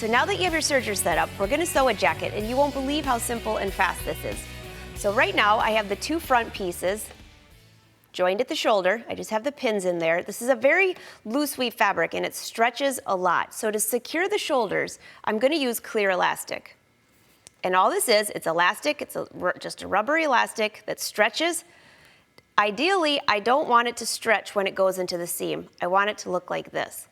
So now that you have your serger set up, we're going to sew a jacket, and you won't believe how simple and fast this is. So right now I have the two front pieces joined at the shoulder. I just have the pins in there. This is a very loose weave fabric and it stretches a lot. So to secure the shoulders, I'm going to use clear elastic. And all this is, it's elastic, it's just a rubbery elastic that stretches. Ideally, I don't want it to stretch when it goes into the seam. I want it to look like this.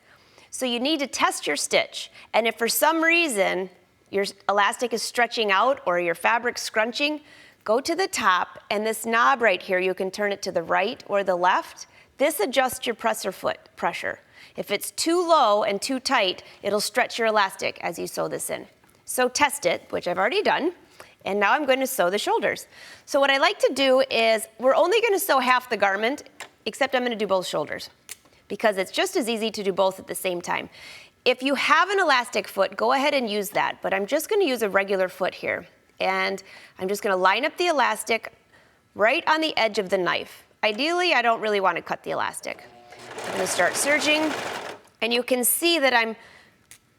So you need to test your stitch. And if for some reason your elastic is stretching out or your fabric's scrunching, go to the top, and this knob right here, you can turn it to the right or the left. This adjusts your presser foot pressure. If it's too low and too tight, it'll stretch your elastic as you sew this in. So test it, which I've already done, and now I'm going to sew the shoulders. So what I like to do is, we're only going to sew half the garment, except I'm going to do both shoulders, because it's just as easy to do both at the same time. If you have an elastic foot, go ahead and use that, but I'm just going to use a regular foot here. And I'm just going to line up the elastic right on the edge of the knife. Ideally, I don't really want to cut the elastic. I'm going to start serging, and you can see that I'm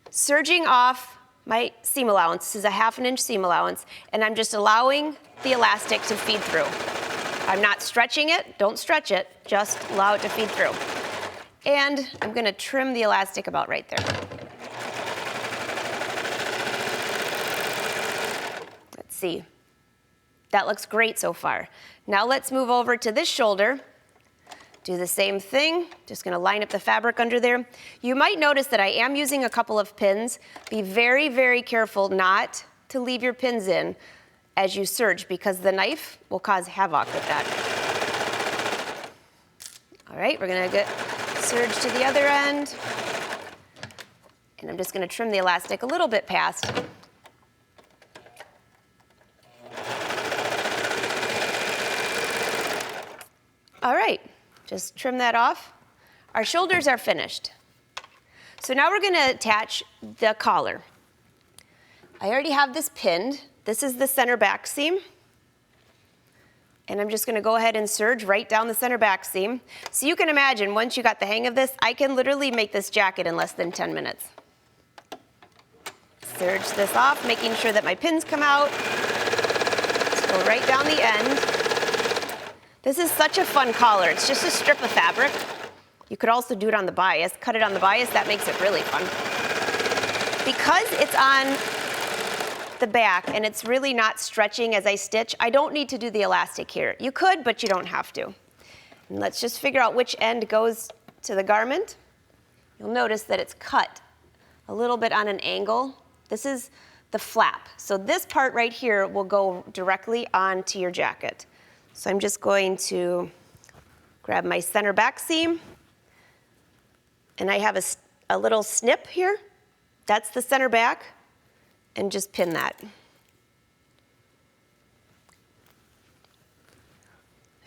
serging off my seam allowance. This is a 1/2 inch seam allowance, and I'm just allowing the elastic to feed through. I'm not stretching it. Don't stretch it. Just allow it to feed through. And I'm going to trim the elastic about right there. See. That looks great so far. Now let's move over to this shoulder. Do the same thing. Just going to line up the fabric under there. You might notice that I am using a couple of pins. Be very, very careful not to leave your pins in as you serge, because the knife will cause havoc with that. All right, we're going to get serge to the other end. And I'm just going to trim the elastic a little bit past. All right, just trim that off. Our shoulders are finished. So now we're going to attach the collar. I already have this pinned. This is the center back seam. And I'm just going to go ahead and serge right down the center back seam. So you can imagine, once you got the hang of this, I can literally make this jacket in less than 10 minutes. Serge this off, making sure that my pins come out. Just go right down the end. This is such a fun collar. It's just a strip of fabric. You could also do it on the bias, cut it on the bias. That makes it really fun. Because it's on the back and it's really not stretching as I stitch, I don't need to do the elastic here. You could, but you don't have to. And let's just figure out which end goes to the garment. You'll notice that it's cut a little bit on an angle. This is the flap. So this part right here will go directly onto your jacket. So I'm just going to grab my center back seam, and I have a little snip here. That's the center back, and just pin that.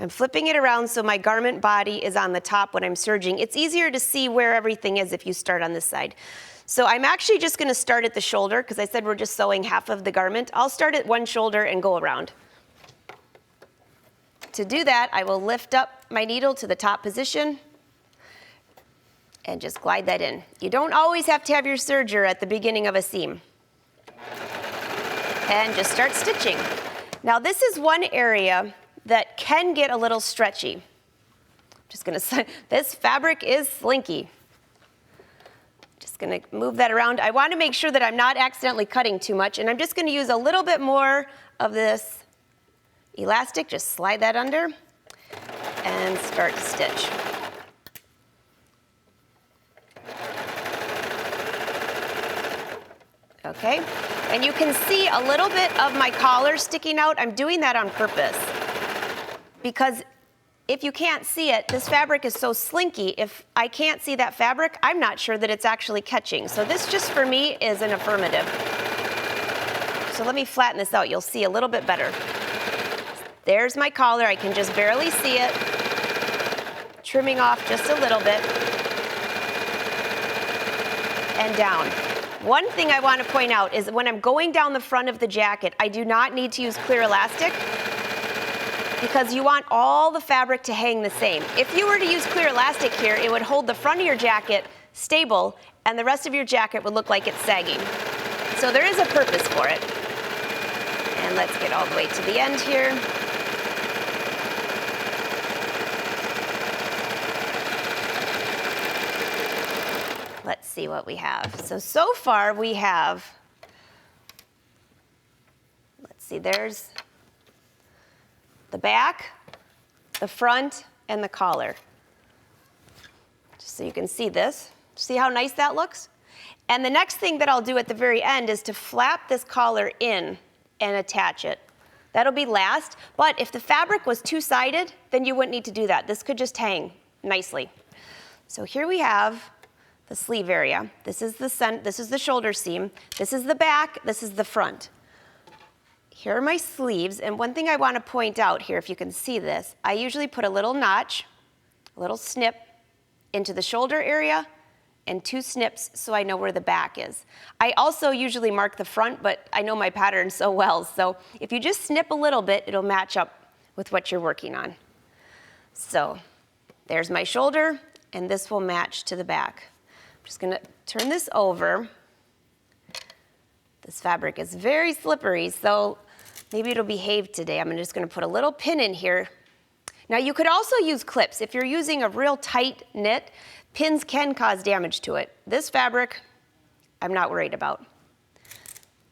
I'm flipping it around so my garment body is on the top when I'm serging. It's easier to see where everything is if you start on this side. So I'm actually just going to start at the shoulder, because I said we're just sewing half of the garment. I'll start at one shoulder and go around. To do that, I will lift up my needle to the top position and just glide that in. You don't always have to have your serger at the beginning of a seam. And just start stitching. Now this is one area that can get a little stretchy. Just gonna say, this fabric is slinky. Just gonna move that around. I want to make sure that I'm not accidentally cutting too much, and I'm just gonna use a little bit more of this elastic, just slide that under and start to stitch. Okay, and you can see a little bit of my collar sticking out. I'm doing that on purpose because if you can't see it, this fabric is so slinky. If I can't see that fabric, I'm not sure that it's actually catching. So this just for me is an affirmative. So let me flatten this out. You'll see a little bit better. There's my collar. I can just barely see it. Trimming off just a little bit. And down. One thing I want to point out is when I'm going down the front of the jacket, I do not need to use clear elastic because you want all the fabric to hang the same. If you were to use clear elastic here, it would hold the front of your jacket stable and the rest of your jacket would look like it's sagging. So there is a purpose for it. And let's get all the way to the end here. Let's see what we have. So far we have, let's see, there's the back, the front, and the collar. Just so you can see this. See how nice that looks? And the next thing that I'll do at the very end is to flap this collar in and attach it. That'll be last, but if the fabric was two-sided, then you wouldn't need to do that. This could just hang nicely. So here we have the sleeve area. This is the shoulder seam. This is the back, this is the front. Here are my sleeves, and one thing I want to point out here, if you can see this, I usually put a little notch, a little snip into the shoulder area, and 2 snips so I know where the back is. I also usually mark the front, but I know my pattern so well, so if you just snip a little bit, it'll match up with what you're working on. So there's my shoulder, and this will match to the back. I'm just gonna turn this over. This fabric is very slippery, so maybe it'll behave today. I'm just gonna put a little pin in here. Now you could also use clips. If you're using a real tight knit, pins can cause damage to it. This fabric, I'm not worried about.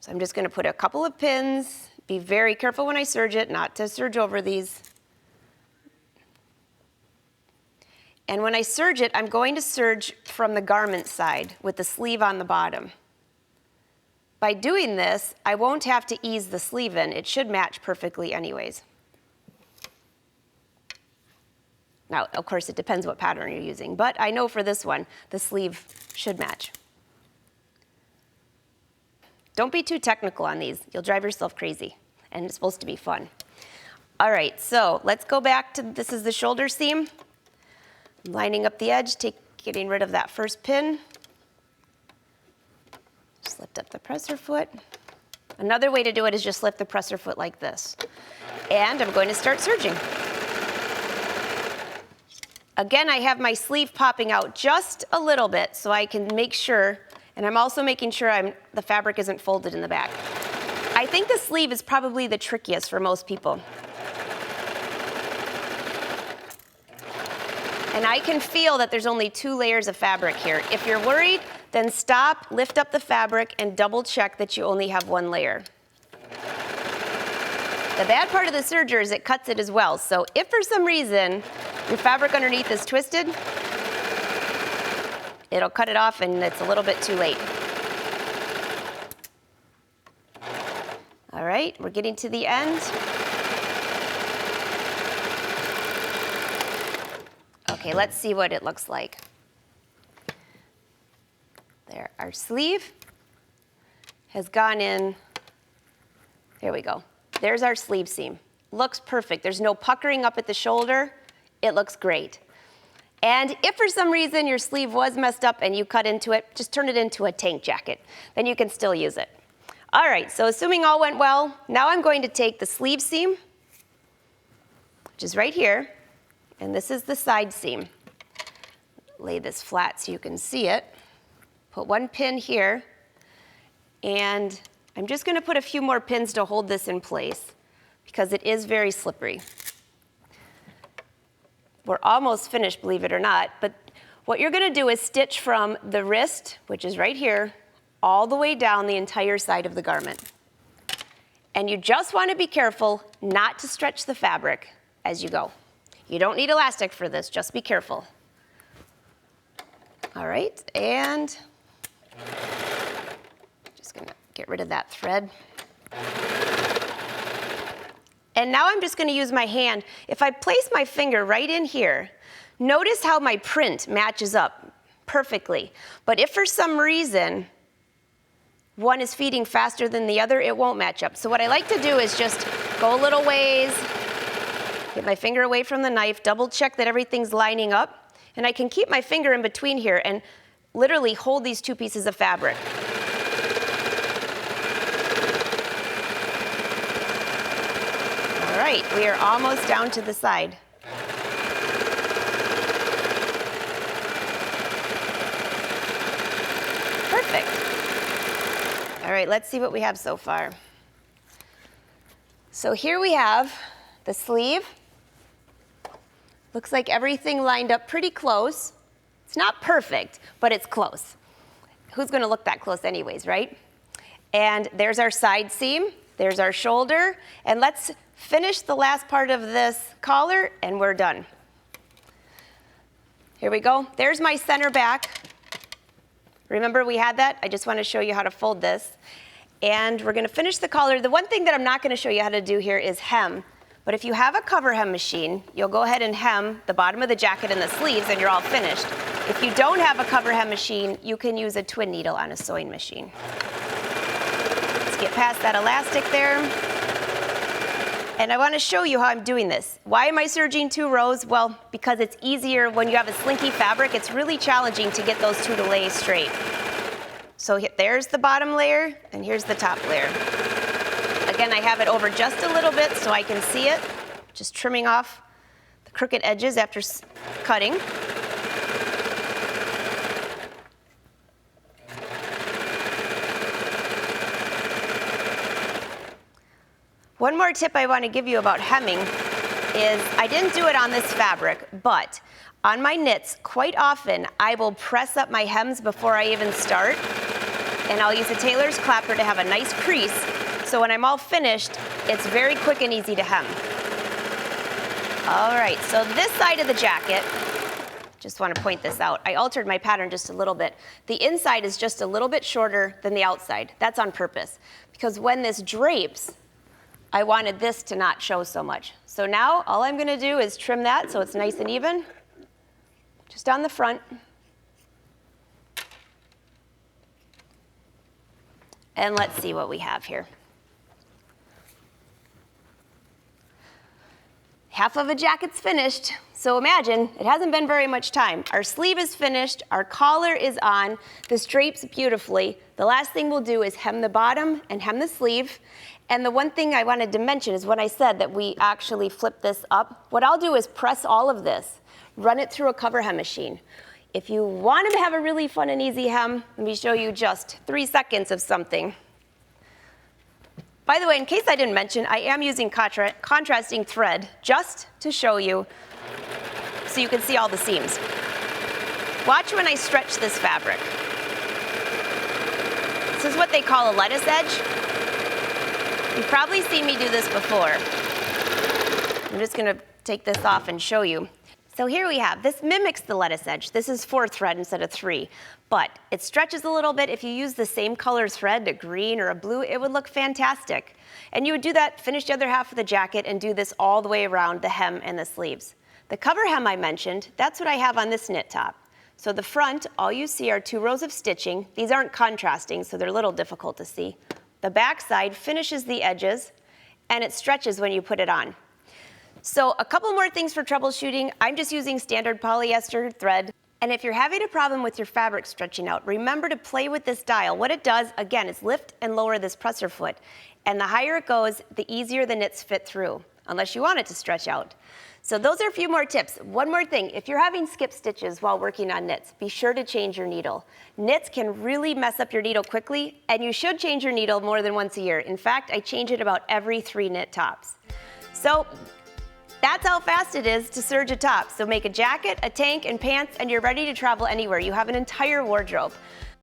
So I'm just gonna put a couple of pins. Be very careful when I serge it, not to serge over these. And when I serge it, I'm going to serge from the garment side with the sleeve on the bottom. By doing this, I won't have to ease the sleeve in. It should match perfectly anyways. Now, of course, it depends what pattern you're using, but I know for this one, the sleeve should match. Don't be too technical on these. You'll drive yourself crazy, and it's supposed to be fun. All right, so let's go back to, this is the shoulder seam. I'm lining up the edge, getting rid of that first pin. Just lift up the presser foot. Another way to do it is just lift the presser foot like this. And I'm going to start serging. Again, I have my sleeve popping out just a little bit so I can make sure, and I'm also making sure the fabric isn't folded in the back. I think the sleeve is probably the trickiest for most people. And I can feel that there's only 2 layers of fabric here. If you're worried, then stop, lift up the fabric, and double check that you only have 1 layer. The bad part of the serger is it cuts it as well. So if for some reason your fabric underneath is twisted, it'll cut it off and it's a little bit too late. All right, we're getting to the end. Okay, let's see what it looks like. There, our sleeve has gone in. There we go. There's our sleeve seam. Looks perfect. There's no puckering up at the shoulder. It looks great. And if for some reason your sleeve was messed up and you cut into it, just turn it into a tank jacket. Then you can still use it. All right, so assuming all went well, now I'm going to take the sleeve seam, which is right here, and this is the side seam. Lay this flat so you can see it. Put 1 pin here, and I'm just going to put a few more pins to hold this in place because it is very slippery. We're almost finished, believe it or not, but what you're going to do is stitch from the wrist, which is right here, all the way down the entire side of the garment. And you just want to be careful not to stretch the fabric as you go. You don't need elastic for this, just be careful. All right, and just going to get rid of that thread. And now I'm just going to use my hand. If I place my finger right in here, notice how my print matches up perfectly. But if for some reason one is feeding faster than the other, it won't match up. So what I like to do is just go a little ways, get my finger away from the knife, double check that everything's lining up, and I can keep my finger in between here and literally hold these 2 pieces of fabric. All right, we are almost down to the side. Perfect. All right. right, let's see what we have so far. So here we have the sleeve. Looks like everything lined up pretty close. It's not perfect, but it's close. Who's going to look that close anyways, right? And there's our side seam, there's our shoulder, and let's finish the last part of this collar and we're done. Here we go. There's my center back. Remember we had that? I just want to show you how to fold this. And we're going to finish the collar. The one thing that I'm not going to show you how to do here is hem. But if you have a cover hem machine, you'll go ahead and hem the bottom of the jacket and the sleeves and you're all finished. If you don't have a cover hem machine, you can use a twin needle on a sewing machine. Let's get past that elastic there. And I want to show you how I'm doing this. Why am I serging 2 rows? Well, because it's easier when you have a slinky fabric. It's really challenging to get those 2 to lay straight. So there's the bottom layer, and here's the top layer. Again, I have it over just a little bit so I can see it. Just trimming off the crooked edges after cutting. One more tip I want to give you about hemming is I didn't do it on this fabric, but on my knits, quite often I will press up my hems before I even start, and I'll use a tailor's clapper to have a nice crease, so when I'm all finished, it's very quick and easy to hem. All right, so this side of the jacket, just want to point this out, I altered my pattern just a little bit. The inside is just a little bit shorter than the outside. That's on purpose, because when this drapes, I wanted this to not show so much. So now all I'm going to do is trim that so it's nice and even, just on the front. And let's see what we have here. Half of a jacket's finished. So imagine, it hasn't been very much time. Our sleeve is finished, our collar is on, this drapes beautifully. The last thing we'll do is hem the bottom and hem the sleeve. And the one thing I wanted to mention is when I said that we actually flip this up, what I'll do is press all of this, run it through a cover hem machine. If you want to have a really fun and easy hem, let me show you just 3 seconds of something. By the way, in case I didn't mention, I am using contrasting thread just to show you so you can see all the seams. Watch when I stretch this fabric. This is what they call a lettuce edge. You've probably seen me do this before. I'm just going to take this off and show you. So here we have, this mimics the lettuce edge. This is 4 thread instead of 3, but it stretches a little bit. If you use the same color thread, a green or a blue, it would look fantastic. And you would do that, finish the other half of the jacket, and do this all the way around the hem and the sleeves. The cover hem I mentioned, that's what I have on this knit top. So the front, all you see are 2 rows of stitching. These aren't contrasting, so they're a little difficult to see. The back side finishes the edges, and it stretches when you put it on. So a couple more things for troubleshooting. I'm just using standard polyester thread. And if you're having a problem with your fabric stretching out, remember to play with this dial. What it does, again, is lift and lower this presser foot. And the higher it goes, the easier the knits fit through, unless you want it to stretch out. So those are a few more tips. One more thing, if you're having skip stitches while working on knits, be sure to change your needle. Knits can really mess up your needle quickly, and you should change your needle more than once a year. In fact, I change it about every 3 knit tops. So that's how fast it is to serge a top. So make a jacket, a tank, and pants, and you're ready to travel anywhere. You have an entire wardrobe.